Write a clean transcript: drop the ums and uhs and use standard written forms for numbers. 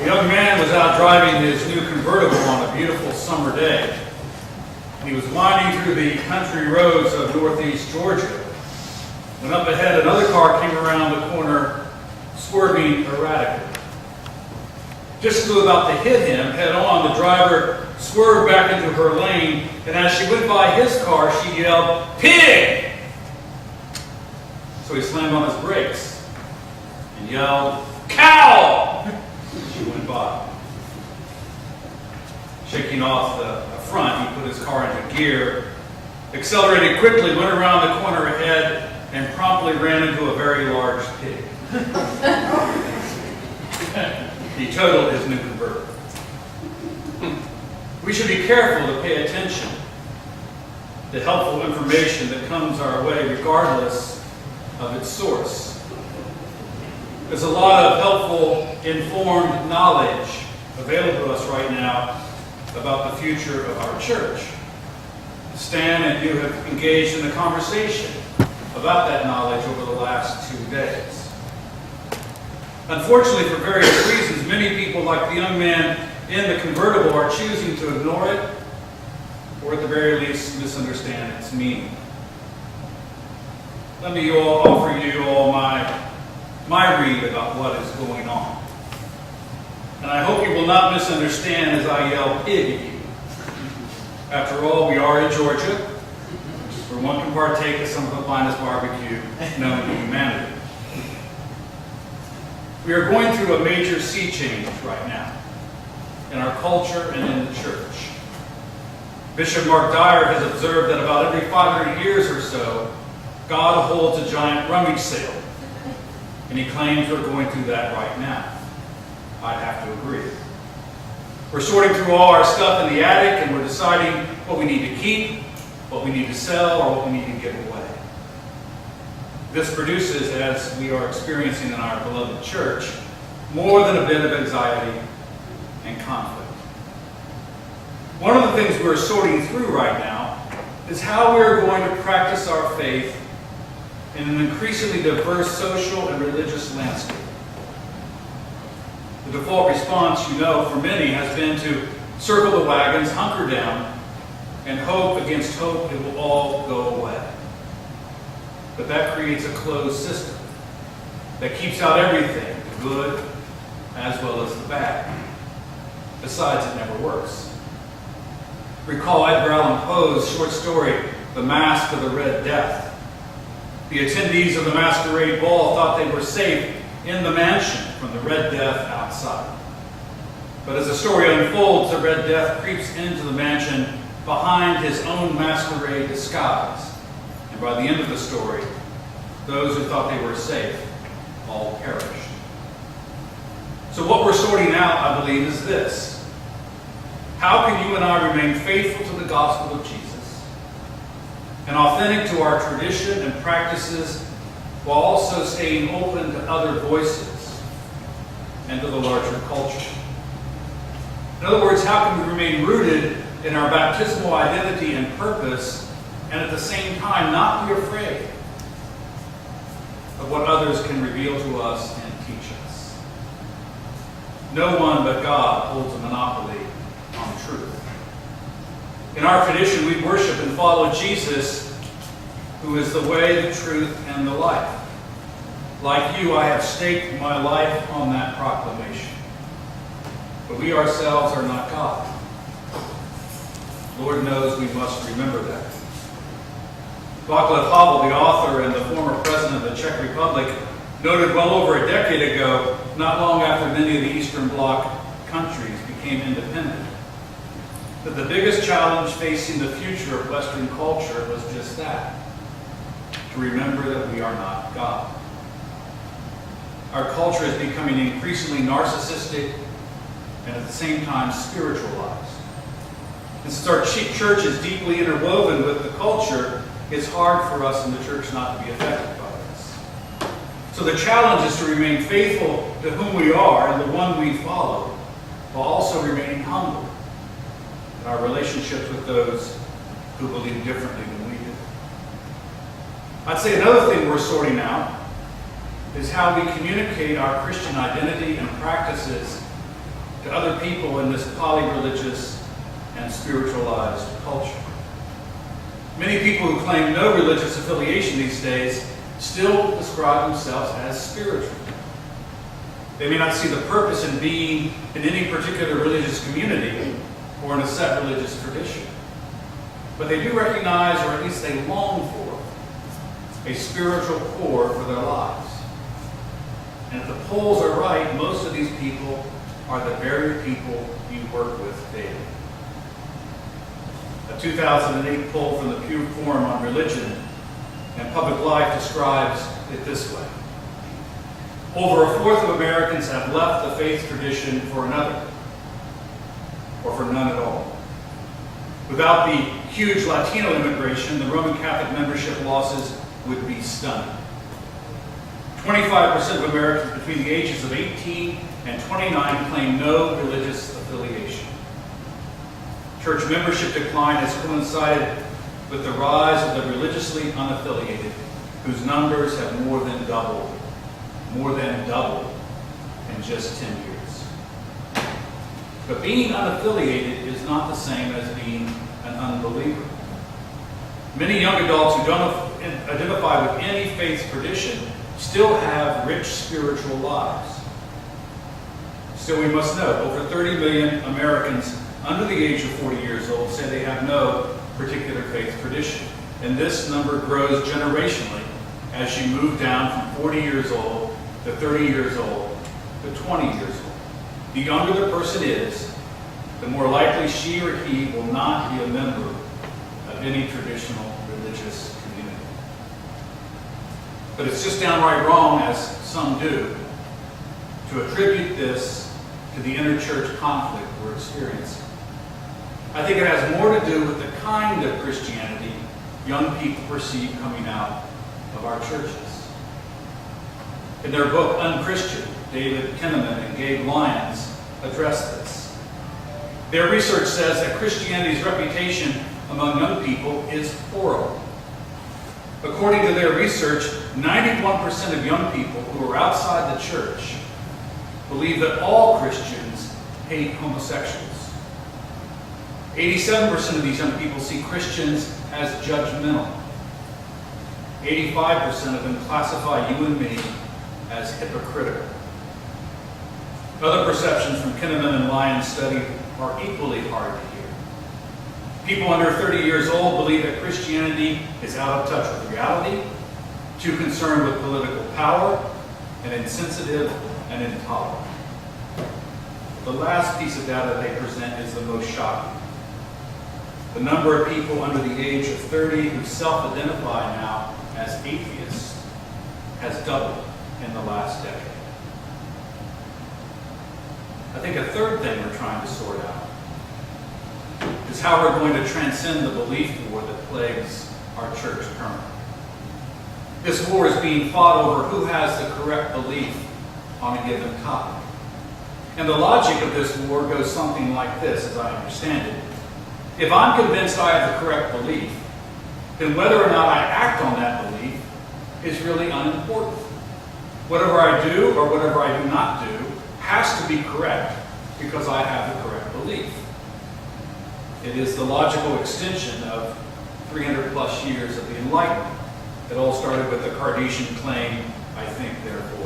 A young man was out driving his new convertible on a beautiful summer day. He was winding through the country roads of northeast Georgia when up ahead another car came around the corner, swerving erratically. Just as it was about to hit him head on, the driver swerved back into her lane, and as she went by his car, she yelled, "Pig!" So he slammed on his brakes and yelled, "Cow!" She went by. Shaking off the front, he put his car into gear, accelerated quickly, went around the corner ahead, and promptly ran into a very large pig. He totaled his new convertible. We should be careful to pay attention to helpful information that comes our way regardless of its source. There's a lot of helpful, informed knowledge available to us right now about the future of our church. Stan and you have engaged in a conversation about that knowledge over the last 2 days. Unfortunately, for various reasons, many people, like the young man in the convertible, are choosing to ignore it, or at the very least, misunderstand its meaning. Let me offer you all my read about what is going on. And I hope you will not misunderstand as I yell pig at you. After all, we are in Georgia, where one can partake of some of the finest barbecue known to humanity. We are going through a major sea change right now in our culture and in the church. Bishop Mark Dyer has observed that about every 500 years or so, God holds a giant rummage sale. And he claims we're going through that right now. I'd have to agree. We're sorting through all our stuff in the attic, and we're deciding what we need to keep, what we need to sell, or what we need to give away. This produces, as we are experiencing in our beloved church, more than a bit of anxiety and conflict. One of the things we're sorting through right now is how we're going to practice our faith in an increasingly diverse social and religious landscape. The default response, you know, for many has been to circle the wagons, hunker down, and hope against hope it will all go away. But that creates a closed system that keeps out everything, the good as well as the bad. Besides, it never works. Recall Edgar Allan Poe's short story, The Masque of the Red Death. The attendees of the masquerade ball thought they were safe in the mansion from the Red Death outside. But as the story unfolds, the Red Death creeps into the mansion behind his own masquerade disguise. And by the end of the story, those who thought they were safe all perished. So what we're sorting out, I believe, is this. How can you and I remain faithful to the gospel of Jesus and authentic to our tradition and practices while also staying open to other voices and to the larger culture? In other words, how can we remain rooted in our baptismal identity and purpose and at the same time not be afraid of what others can reveal to us and teach us? No one but God holds a monopoly on truth. In our tradition, we worship and follow Jesus, who is the way, the truth, and the life. Like you, I have staked my life on that proclamation. But we ourselves are not God. Lord knows we must remember that. Václav Havel, the author and the former president of the Czech Republic, noted well over a decade ago, not long after many of the Eastern Bloc countries became independent, that the biggest challenge facing the future of Western culture was just that, to remember that we are not God. Our culture is becoming increasingly narcissistic and at the same time spiritualized. And since our church is deeply interwoven with the culture, it's hard for us in the church not to be affected by this. So the challenge is to remain faithful to whom we are and the one we follow, while also remaining humble in our relationships with those who believe differently than we do. I'd say another thing we're sorting out is how we communicate our Christian identity and practices to other people in this poly-religious and spiritualized culture. Many people who claim no religious affiliation these days still describe themselves as spiritual. They may not see the purpose in being in any particular religious community or in a set religious tradition, but they do recognize, or at least they long for, a spiritual core for their lives. And if the polls are right, most of these people are the very people you work with daily. A 2008 poll from the Pew Forum on Religion and Public Life describes it this way. Over a fourth of Americans have left the faith tradition for another, or for none at all. Without the huge Latino immigration, the Roman Catholic membership losses would be stunning. 25% of Americans between the ages of 18 and 29 claim no religious affiliation. Church membership decline has coincided with the rise of the religiously unaffiliated, whose numbers have more than doubled in just 10 years. But being unaffiliated is not the same as being an unbeliever. Many young adults who don't identify with any faith tradition still have rich spiritual lives. Still, we must note, over 30 million Americans under the age of 40 years old say they have no particular faith tradition. And this number grows generationally as you move down from 40 years old to 30 years old to 20 years old. The younger the person is, the more likely she or he will not be a member of any traditional religious community. But it's just downright wrong, as some do, to attribute this to the inter-church conflict we're experiencing. I think it has more to do with the kind of Christianity young people perceive coming out of our churches. In their book, Unchristian, David Kinnaman and Gabe Lyons address this. Their research says that Christianity's reputation among young people is horrible. According to their research, 91% of young people who are outside the church believe that all Christians hate homosexuals. 87% of these young people see Christians as judgmental. 85% of them classify you and me as hypocritical. Other perceptions from Kinnaman and Lyons' study are equally hard to hear. People under 30 years old believe that Christianity is out of touch with reality, too concerned with political power, and insensitive and intolerant. The last piece of data they present is the most shocking. The number of people under the age of 30 who self-identify now as atheists has doubled in the last decade. I think a third thing we're trying to sort out is how we're going to transcend the belief war that plagues our church currently. This war is being fought over who has the correct belief on a given topic. And the logic of this war goes something like this, as I understand it. If I'm convinced I have the correct belief, then whether or not I act on that belief is really unimportant. Whatever I do or whatever I do not do has to be correct because I have the correct belief. It is the logical extension of 300 plus years of the Enlightenment. It all started with the Cartesian claim, I think, therefore